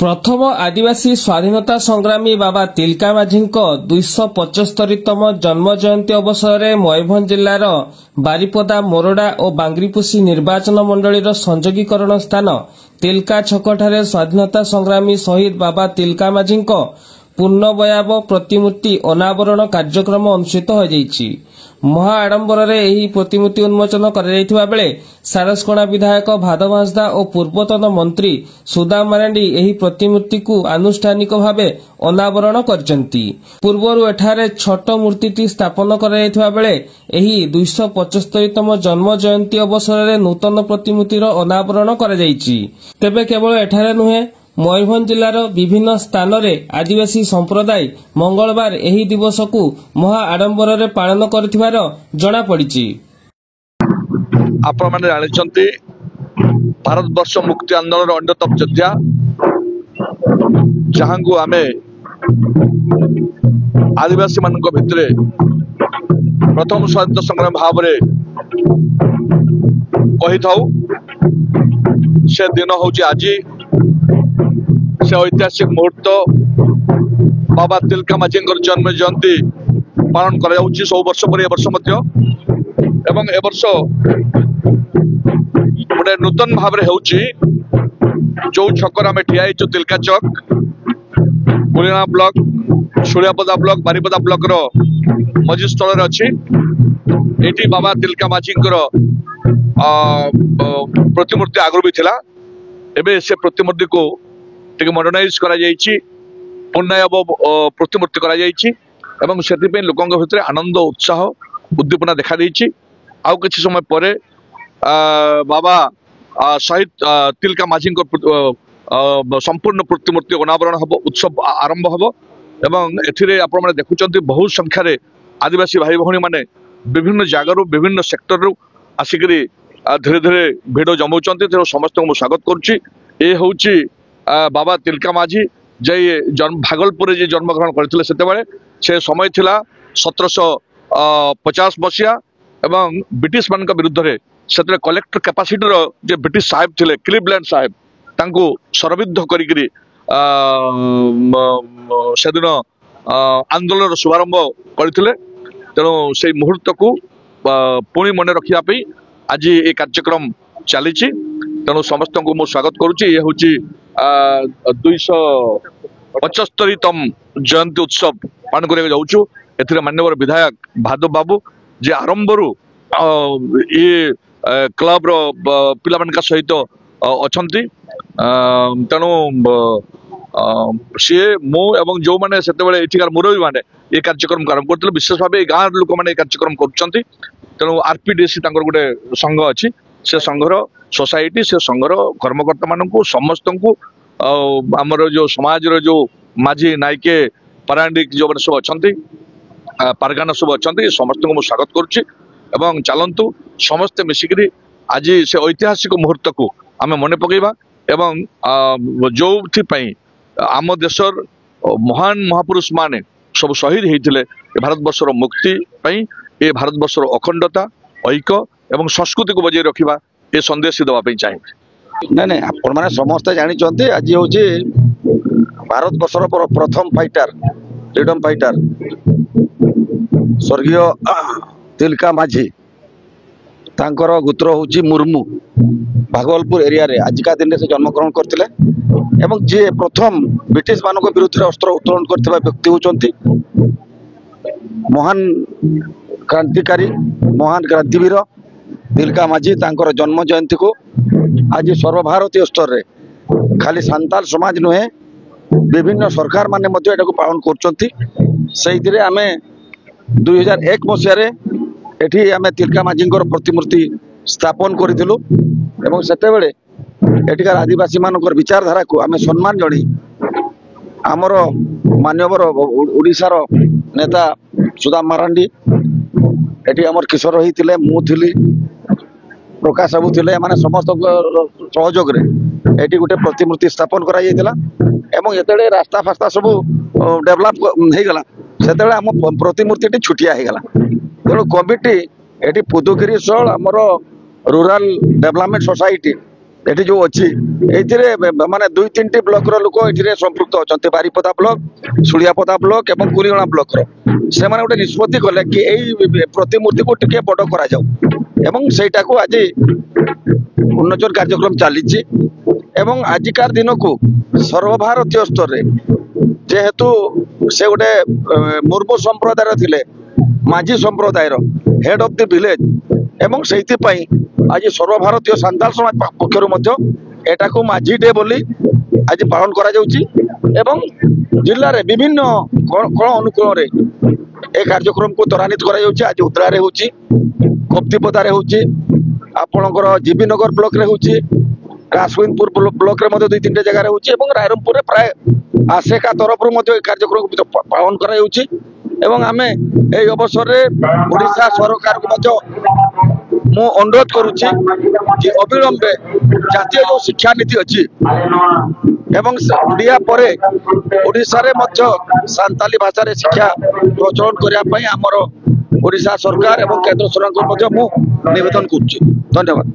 प्रथम आदिवासी स्वाधीनता संग्रामी बाबा तिलका माझी 275तम जन्म जयंती अवसर में मयूरभंज जिलार बारिपदा मोरडा और बांग्रीपुसी निर्वाचन मंडलीर संयोगीकरण स्थान तिलका छकठारे स्वाधीनता संग्रामी शहीद बाबा तिलका माझी पूर्णबयाब प्रतिमूर्ति अनावरण कार्यक्रम अनुष्ठित हो जाइछि। महा आडंबर एही प्रतिमूर्ति उन्मोचन करा बेले सारसकणा विधायक भादव हांसदा और पूर्वतन मंत्री सुदाम मारांडी एही प्रतिमूर्ति को आनुष्ठानिक भावे अनावरण करचंती। पूर्वरु एठारे छोट मूर्तिटी स्थापन करा बेले एही 275तम जन्म जयंती अवसर में नूतन प्रतिमूर्तिर अनावरण करा जाइछि। तेबे केवल एठारे नुहे मयूरभंज जिलार विभिन्न स्थान में आदिवासी संप्रदाय मंगलवार एही दिवस को महा आडंबर रे पालन करथिबार जणा पड़िछि। आपण माने जानिछंती भारत वर्ष मुक्ति आंदोलन अन्यतम योद्धा जहां को आमे आदिवासी मानक भितरे प्रथम स्वाधीनता संग्राम भाव रे कहि थाउ से दिन होची आज से ऐतिहासिक मुहूर्त बाबा तिलका माझी जन्म जयंती पालन कर सब वर्ष पर वर्ष एवं ए वर्ष गोटे नूतन भाव जो छकर आम ठिया तिलका चौक पुलिना ब्लॉक शुलियापदा ब्लॉक बारिपदा ब्लॉक मझी स्थल अच्छी ये बाबा तिलका माझी प्रतिमूर्ति आगु भी थिला एबे से प्रतिमूर्ति को मॉडर्नाइज करा जायछि पुनर्नव प्रतिमूर्ति करा जायछि एवं सेति लोकंग भितर आनंद उत्साह उद्दीपना देखा देछि। आउ किछि समय परे बाबा शहीद तिलका माझी संपूर्ण प्रतिमूर्ति अनावरण हब उत्सव आरंभ हब एवं एथिरे आपण माने देखुचंती बहुत संख्या रे आदिवासी भाई भौणी माने विभिन्न जगार विभिन्न सेक्टर रु आसिकरी धीरे धीरे भिड़ जमाउचंती तेणु समस्त को स्वागत करुच्ची। ये हूँ बाबा तिलका माझी जे भागलपुर जे जन्मग्रहण करते से समय थिला 1750 मसीहा एवं ब्रिटिश मान विरुद्ध में से कलेक्टर कैपेसिटी जे ब्रिटिश साहेब थिले क्लिवलैंड साहेब तांको सरविद्ध करी से दिन आंदोलन शुभारंभ करते तेणु से मुहूर्त को पुणी मन रखापी आज ये कार्यक्रम चली तेणु समस्त को मु स्वागत करुच्ची। ये हूँ 275तम जयंती उत्सव पालन कर जाऊँ ए माननीय विधायक भादव बाबू जे आरंभरू ये क्लब पिला सहित अच्छा तेणु सी मु एवं जो मैंने से मुरबी मैंने ये कार्यक्रम आरंभ करते विशेष भाव गाँव लोक मैंने कार्यक्रम कर तेणु आरपीडीसी गोटे संघ अच्छी से संघर सोसाइटी से संघर कर्मकर्ता मानक समस्त को आमर जो समाज जो माझी नायके परांडिक जो सब अच्छा पारगाना सब अच्छा समस्त को स्वागत करुच्ची एवं चलतु समस्ते मिसिकी आज से ऐतिहासिक मुहूर्त को आम मन पकईवा एवं जो आम देशर महान महापुरुष माने सब शहीद होते भारत वर्षर मुक्ति ये भारत वर्षर अखंडता ऐक्य एवं संस्कृति को बजाय रखा ये संदेश देवाई चाहिए। ना आपण मैंने समस्ते जानते आज हूँ भारत वर्षर प्रथम फाइटर फ्रीडम फाइटर स्वर्गीय तिलका माझी तांकर गोत्र हूँ मुर्मू भागलपुर एरिया रे आजिका दिन से जन्मग्रहण करते एवं जे प्रथम ब्रिटिश मान विरुद्ध अस्त्र उत्तोलन करथिबा व्यक्ति होचंती महान क्रांतिकारी महान क्रांतिवीर तिलका माझी तांकर जन्म जयंती को आज सर्वभारतीय स्तर रे खाली सांताल समाज नुहे विभिन्न सरकार माने मध्य एटा को पालन करचंती सेहितरे आमे 2001 मसिया एठी आमे तिलका माझी प्रतिमूर्ति स्थापन करथिलु एवं सेते बेले एठिकार आदिवासी मानकर विचारधारा को आमे सम्मान जणी आमर मान्यवर ओडिशार नेता सुदाम मारांडी एठी आमर किशोर रही थिले मु थिली प्रकाश बाबू थिले माने समस्त सहयोग रे एठी गोटे प्रतिमूर्ति स्थापन करा जायतिला एवं एतडे रास्ता फास्ता सब डेवलप हे गला सेतडे हम प्रतिमूर्ति छुटिया हे गला तेणु कमिटी एठी पुदुगिरी सळ आमर रूरल डेवलपमेंट सोसाइटी এটি যে অছি এইথিরে মানে 2-3টি ব্লকর লোক এটিরে সম্পৃক্ত অଛନ୍ତି বারিপদা ব্লক সুলিয়াপদা ব্লক এবং কুলিগଣା ব্লকর ସେମାନେ ଗୋଟେ ନିଷ୍ପତ୍ତି କଲେ କି ଏଇ ପ୍ରତିମୂର୍ତ୍ତିକୁ ଟିକେ ବଡ଼ କରାଯାଉ ଏବଂ ସେଇଟାକୁ ଆଜି ଉନ୍ମୋଚନ କାର୍ଯ୍ୟକ୍ରମ ଚାଲିଛି ଏବଂ ଆଜିକାର ଦିନକୁ ସର୍ବଭାରତୀୟ ସ୍ତରରେ ଯେହେତୁ ସେ ଗୋଟେ ମୁର୍ମୁ ସମ୍ପ୍ରଦାୟର ଥିଲେ ମାଝୀ ସମ୍ପ୍ରଦାୟର ହେଡ୍ ଅଫ୍ ଦି ଭିଲେଜ ଏବଂ ସେଇଥିପାଇଁ ଆଜି ସର୍ବଭାରତୀୟ ସାନ୍ତାଳ ସମାଜ ପକ୍ଷରୁ ମଧ୍ୟ ଏଟାକୁ ମାଝୀ ଡେ ବୋଲି ଆଜି ପାଳନ କରାଯାଉଛି ଏବଂ ଜିଲ୍ଲାରେ ବିଭିନ୍ନ କୋଣ ଅନୁକୂଳରେ ଏ କାର୍ଯ୍ୟକ୍ରମକୁ ତ୍ୱରାନ୍ୱିତ କରାଯାଉଛି। ଆଜି ଉଦ୍ରାରେ ହେଉଛି, କପ୍ତିପଦାରେ ହେଉଛି, ଆପଣଙ୍କର ଜିବିନଗର ବ୍ଲକରେ ହେଉଛି, ରାସବିନ୍ଦପୁର ବ୍ଲକରେ ମଧ୍ୟ 2-3ଟି ଜାଗାରେ ହେଉଛି ଏବଂ ରାଇରଙ୍ଗପୁରରେ ପ୍ରାୟ ଆସେକା ତରଫରୁ ମଧ୍ୟ ଏ କାର୍ଯ୍ୟକ୍ରମକୁ ପାଳନ କରାଯାଉଛି ଏବଂ ଆମେ এই ଅବସରରେ ଓଡ଼ିଶା ସରକାରକୁ ମଧ୍ୟ ମୁଁ ଅନୁରୋଧ କରୁଛି ଯେ ଅବିଳମ୍ବେ ଜାତୀୟ ଯେଉଁ ଶିକ୍ଷାନୀତି ଅଛି ଏବଂ ଓଡ଼ିଆ ପରେ ଓଡ଼ିଶାରେ ମଧ୍ୟ ସାନ୍ତାଳୀ ଭାଷାରେ ଶିକ୍ଷା ପ୍ରଚଳନ କରିବା ପାଇଁ ଆମର ଓଡ଼ିଶା ସରକାର ଏବଂ କେନ୍ଦ୍ର ସରକାରଙ୍କୁ ମଧ୍ୟ ମୁଁ ନିବେଦନ କରୁଛି। ଧନ୍ୟବାଦ।